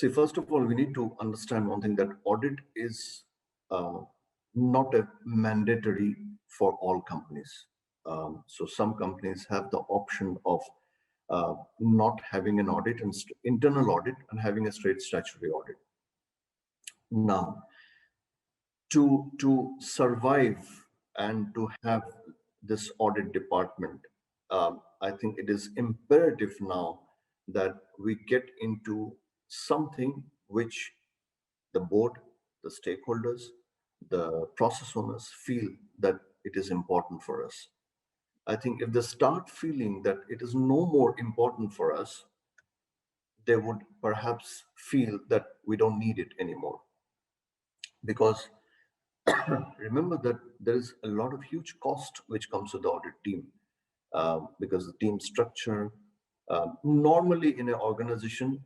See, first of all, we need to understand one thing, that audit is uh, not a mandatory for all companies. So some companies have the option of not having an audit and internal audit and having a straight statutory audit. Now, to survive and to have this audit department, I think it is imperative now that we get into something which the board, the stakeholders, the process owners feel that it is important for us. I think if they start feeling that it is no more important for us, they would perhaps feel that we don't need it anymore. Because remember that there is a lot of huge cost which comes with the audit team, because the team structure, normally in an organization,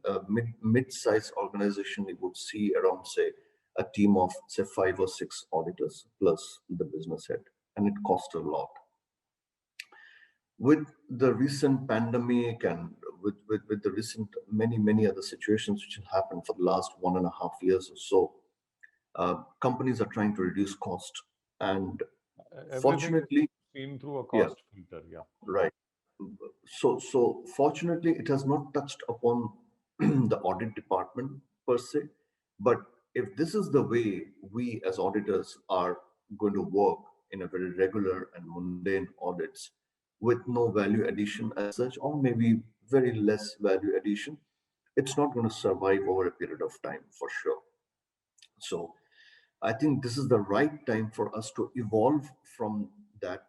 mid-size organization, you would see around, say, a team of, say, 5 or 6 auditors plus the business head, and it costs a lot. With the recent pandemic and with the recent many other situations which have happened for the last 1.5 years or so, companies are trying to reduce cost. And Everything fortunately, is seen through a yeah, cost filter. Yeah. right. So fortunately, it has not touched upon the audit department per se. But if this is the way we as auditors are going to work in a very regular and mundane audits with no value addition as such, or maybe very less value addition, it's not going to survive over a period of time for sure. So I think this is the right time for us to evolve from that,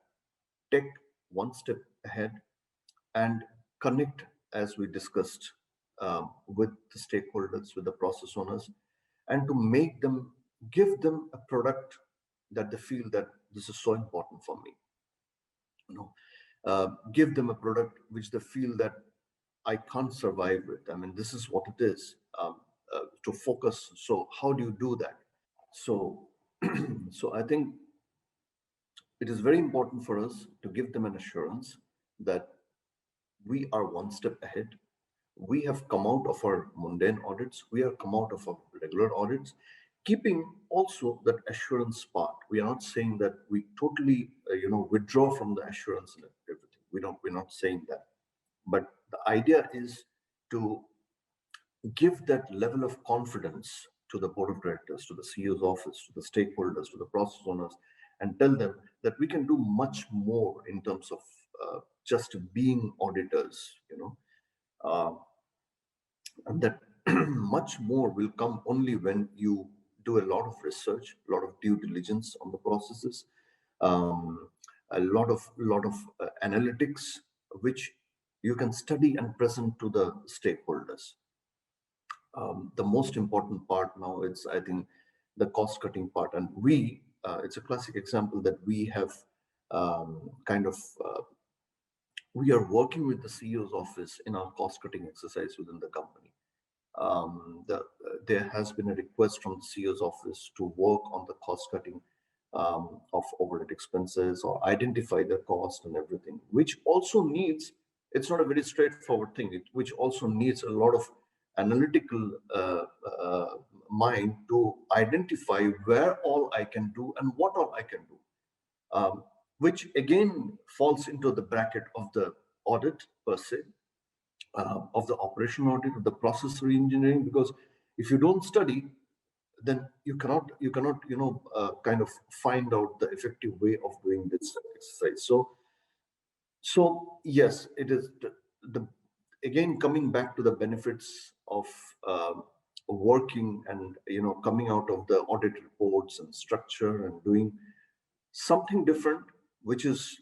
take one step ahead, and connect, as we discussed, with the stakeholders, with the process owners, and to make them, give them a product that they feel that this is so important for me. You know, give them a product which they feel that I can't survive with. I mean, this is what it is. To focus. So how do you do that? So, so I think it is very important for us to give them an assurance that we are one step ahead. We have come out of our mundane audits. We have come out of our regular audits, keeping also that assurance part. We are not saying that we totally, withdraw from the assurance and everything. We're not saying that. But the idea is to give that level of confidence to the board of directors, to the CEO's office, to the stakeholders, to the process owners, and tell them that we can do much more in terms of just being auditors, uh, and that much more will come only when you do a lot of research, a lot of due diligence on the processes, um, a lot of analytics, which you can study and present to the stakeholders. The most important part now is, I think, the cost cutting part. And it's a classic example that we have kind of, we are working with the CEO's office in our cost cutting exercise within the company. There has been a request from the CEO's office to work on the cost cutting of overhead expenses, or identify the cost and everything, which also needs, it's not a very straightforward thing, which also needs a lot of analytical mind to identify where all I can do and what all I can do, which again falls into the bracket of the audit per se, of the operation audit, of the process re-engineering. Because if you don't study, then you cannot kind of find out the effective way of doing this exercise. So yes, it is the again coming back to the benefits of working and coming out of the audit reports and structure and doing something different, which is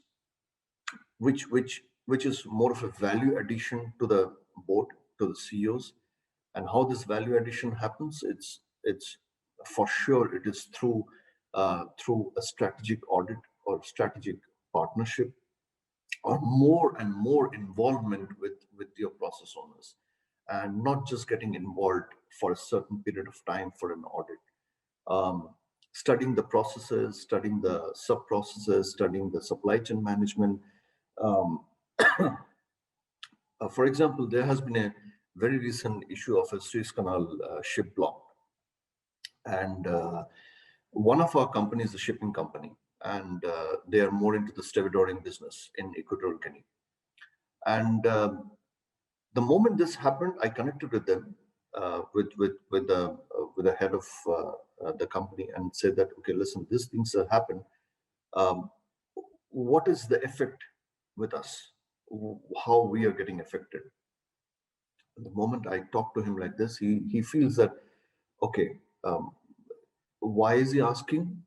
which is more of a value addition to the board, to the CEOs. And how this value addition happens, it's for sure it is through a strategic audit or strategic partnership, or more and more involvement with your process owners, and not just getting involved for a certain period of time for an audit. um, Studying the processes, studying the sub processes, studying the supply chain management. um, for example, there has been very recent issue of a Suez Canal ship block. And one of our companies is a shipping company, and they are more into the stevedoring business in Equatorial Guinea. And the moment this happened, I connected with them, with the head of the company, and said that, okay, listen, these things have happened. Um, what is the effect with us? How we are getting affected? The moment I talk to him like this, he feels that, okay, why is he asking?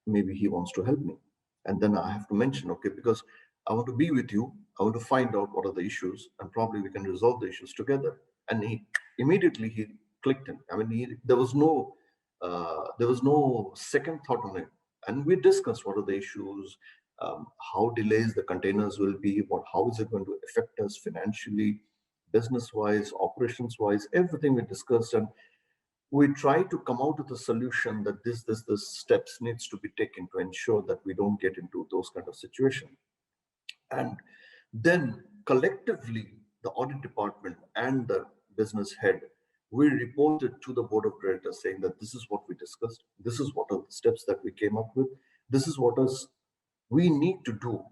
Maybe he wants to help me. And then I have to mention, okay, because I want to be with you. I want to find out what are the issues, and probably we can resolve the issues together. And he immediately he clicked in. I mean, there was no second thought on it. And we discussed what are the issues, how delays the containers will be, how is it going to affect us financially, business wise, operations wise, everything we discussed. And we try to come out with a solution that this steps needs to be taken to ensure that we don't get into those kind of situation. And then collectively, the audit department and the business head, we reported to the board of directors saying that this is what we discussed, this is what are the steps that we came up with, this is what is we need to do.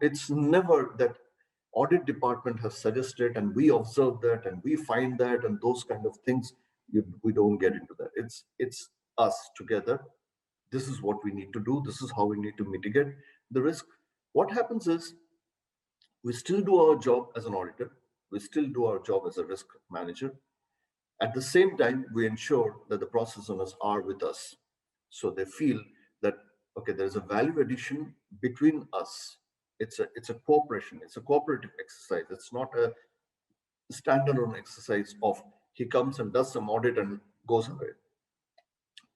It's never that audit department has suggested and we observe that and we find that and those kind of things. We don't get into that. It's us together. This is what we need to do, this is how we need to mitigate the risk. What happens is we still do our job as an auditor, we still do our job as a risk manager. At the same time, we ensure that the process owners are with us, so they feel that, okay, there's a value addition between us. It's a cooperation, it's a cooperative exercise. It's not a standalone exercise of he comes and does some audit and goes away.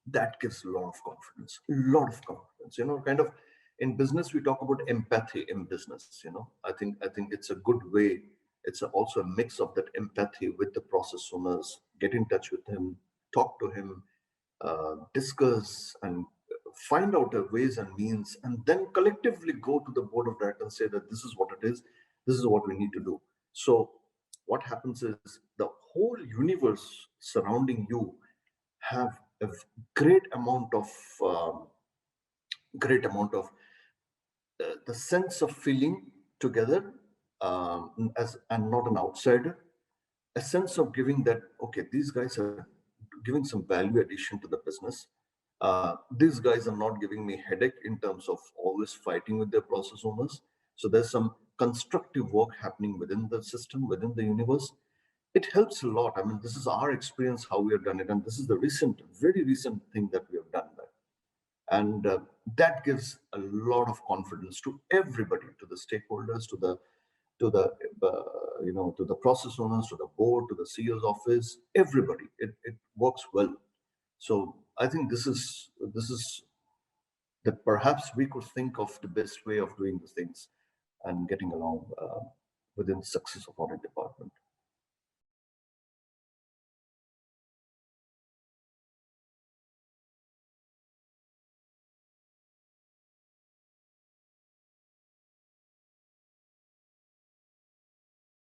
That gives a lot of confidence, a lot of confidence. Kind of in business we talk about empathy in business. I think it's a good way. It's also a mix of that empathy with the process owners. Get in touch with him, talk to him, discuss and find out the ways and means, and then collectively go to the board of directors and say that this is what it is, this is what we need to do. So what happens is the whole universe surrounding you have a great amount of um, the sense of feeling together, as and not an outsider, a sense of giving that, okay, these guys are giving some value addition to the business. These guys are not giving me headache in terms of always fighting with their process owners. So there's some constructive work happening within the system, within the universe. It helps a lot. I mean, this is our experience, how we have done it. And this is the very recent thing that we have done that. And that gives a lot of confidence to everybody, to the stakeholders, to the process owners, to the board, to the CEO's office, everybody. It works well. So I think this is that perhaps we could think of the best way of doing the things and getting along within the success of audit department.